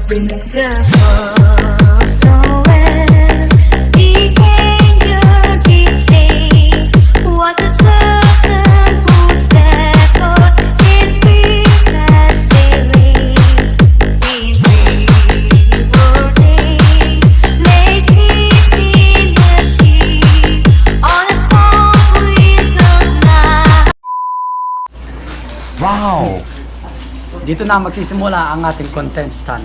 bring the force nowhere. The angel did say, was the certain who settled in fearless daily. In river day, lay deep in the sea, on a cold winter's night. Wow! Dito na magsisimula ang ating contestant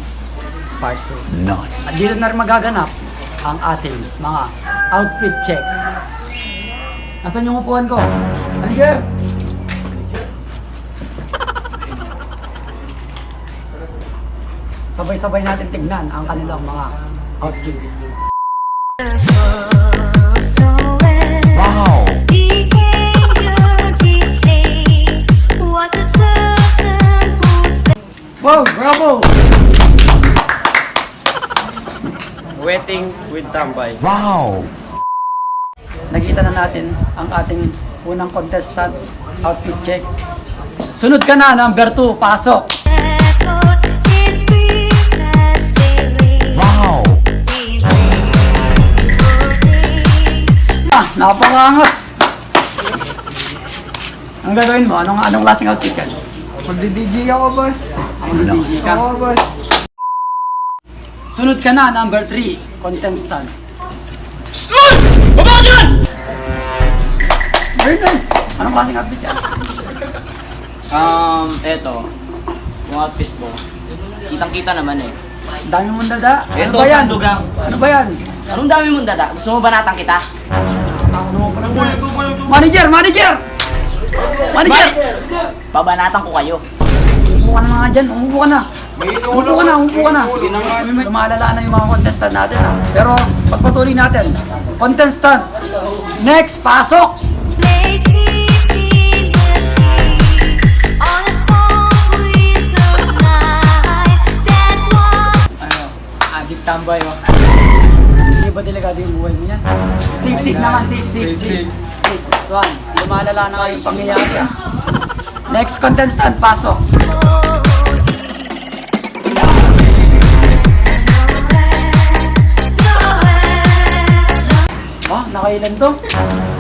part 2. Nice. At dito na rin magaganap ang ating mga outfit check. Nasaan yung upuan ko? Halika! Sabay-sabay natin tignan ang kanilang mga outfit. Force nowhere. Wow! The angel did say, was the certain who settled. Wow! Bravo! Waiting with Tambay. Wow! Nakita na natin ang ating unang contestant outfit check. Sunod ka na, number 2, pasok! In fearless daily. Wow! Napakangas! Ang gagawin mo? Anong klaseng outfit yan? Magdi-DJ ako, boss. Mag-DJ ka. Oo, boss. Sunod ka na, number 3, contestant. Baba dyan! Very nice! Anong klaseng outfit yan? Eto. Yung outfit ko. Kitang-kita naman eh. Ang dami mong dada. Ano Eto, ba yan? sandugang. Ano ba yan? Anong dami mong dada? Gusto mo banatang kita? Manager! Manager! Manager! Babanatan ko kayo. Umupo ka na mga dyan. Umupo ka na. Umupo ka na. Umupo ka na. Lumalala na yung mga contestant natin. Ha? Pero pagpatuloy natin. Contestant. Next, pasok! Lay deep in the sea, on a cold winter's night. That was Adik tambay, oh. Hindi ba delikado yung buhay mo yan? Safe naman, safe. Safe. So, lumalala na nga yung pangyayari. Ah. Next contestant, pasok. Ah, nakailan to?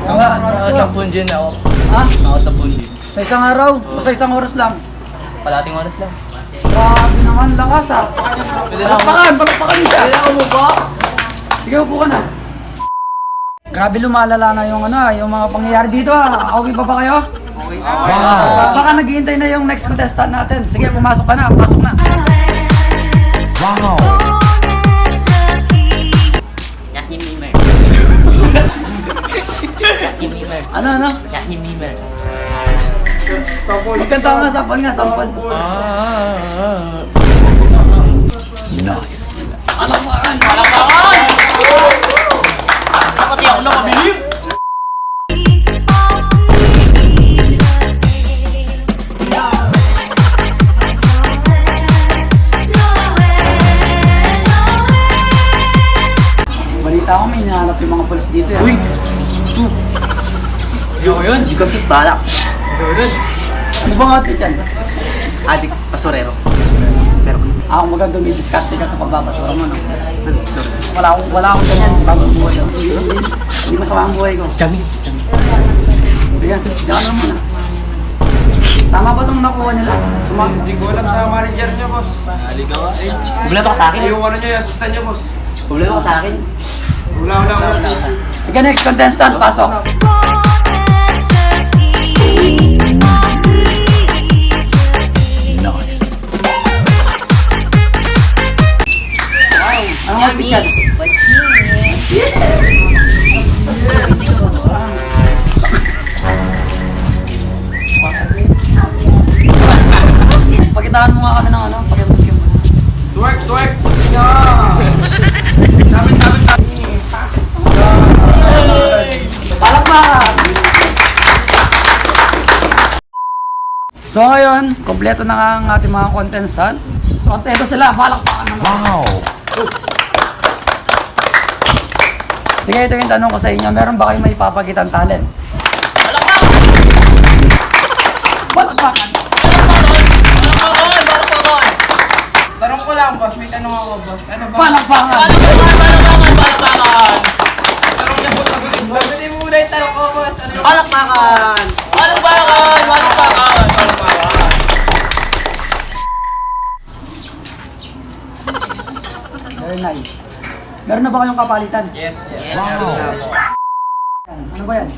Nakasampun dyan ako. Ha? Nakasampun dyan. Sa isang araw? O sa isang oras lang? Palating oras lang. Grabe naman, lakas ah. Palakpakan siya. Kailangan mo ba? Sige, upo ka na. Grabe lumalala na yung yung mga pangyayari dito ah. Okay pa ba kayo? Wow! Baka naghihintay na yung next contestant natin. Sige, pumasok ka na. Pasok na. Wow! Yak ni Mimer. Yak ni Mimer. Ano? Yak ni Mimer. Magkanta nga, sampal nga, sampal. Nice. Palakpakan! Palakpakan! Pati ako nakabilib. Balita ko, may hinahanap yung mga polis dito. Uy! Yo, yun. Hindi kasi balak. Ano bang outfit yan? Adik, pasorero. Pero Ako maganda may diskarte ka sa pagbabasura mo, no? Wala akong ganyan. Bagong buhay ko. Hindi masama ang buhay ko. Jami. Sige, diyan ka naman muna. Tama ba itong nakuha nila? Hindi ko alam sa manager niya, boss. Kumpleto ka sa akin. Yung ano niya, yung assistant niya, boss. Kumpleto ka sa akin. Wala. Sige, next contestant, pasok. Nice. Anong outfit yan? Pakitaan mo nga kami ng pakibugin mo. Twerk! Yeah! Sabi. Palakpakan! So ngayon, kompleto na nga ang ating mga contestant. So ito sila, palakpakan naman. Wow! Sige, ito yung tanong ko sa inyo. Meron ba kayong may papagitang talent? Palakpakan! Tanong ko lang, lang, boss. May tanong ako, boss. Ano ba? Palakpakan! Palakpakan! Sagutin mo muna yung tanong ko, boss. Ano yung... Palakpakan! Palakpakan! Palakpakan! Palakpakan! Very nice. Meron na ba kayong kapalitan? Yes. Wow. Yan. Ano ba yan?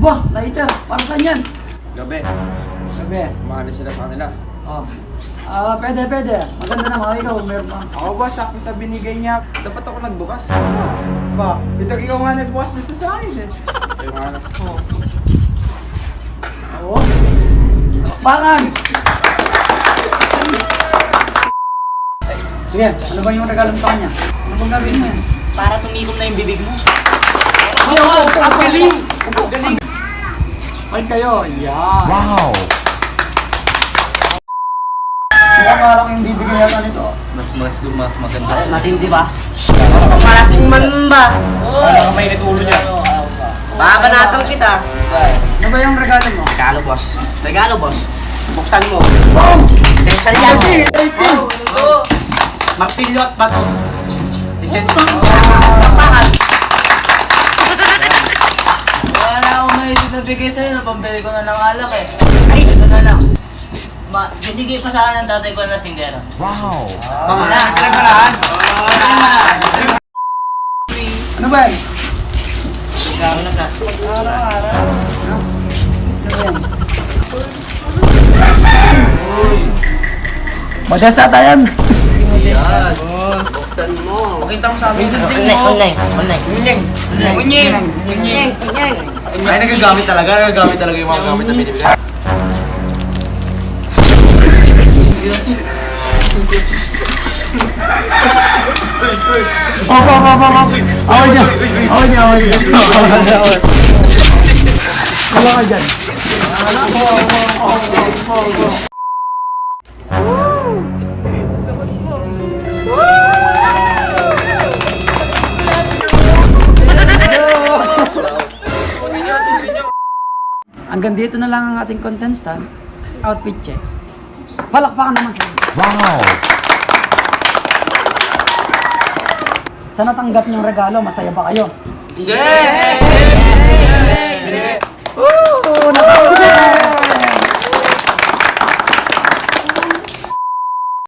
Ba, lighter. Para saan yan? Gabi. Sabi. Mahali sila sa kanila. Oh. Pwede. Maganda na mga ikaw. Meron pa. Ako, boss. Sakto sa binigay niya. Dapat ako nagbukas. Ba? Ito ikaw nga nagbukas basta sa akin eh. Kaya mga anak. Oo. Palakpakan! Sige, ano ba yung regalo mo sa kanya? Ano bang gagawin mo yan? Para tumikom na yung bibig mo. Ang galing! Ang galing! Point kayo. Yan. Wow. Mukhang parang yung bibigyan yata nito. Mas maganda. Mas matindi ba? Papalasing man ba? Wala kang mainit ulo niya. Babanatan kita. Ano ba yung regalo mo? Regalo, boss. Regalo, boss. Buksan mo. Boom! Essential yan. Martilyo at bato. Essential. Bakal. Wala akong may sinabigay sa'yo, pambili ko na ng alak eh. Ay, ito na lang. Binigay pa sa akin ng tatay ko na singgero. Wow. Wala. Ano ba yan? Ikaw na ka. Ano yan? Magasa tayo. Buksan mo. Pakita mo sa amin. Online. Unyeng. Ay, nagagamit talaga yung mga gamit na binibigay. Awal niya. Wala ka dyan. Hanggang dito na lang ang ating contestant. Outfit check. Palakpakan naman sa inyo. Wow. Sa natanggap niyong regalo, masaya ba kayo? Yeah!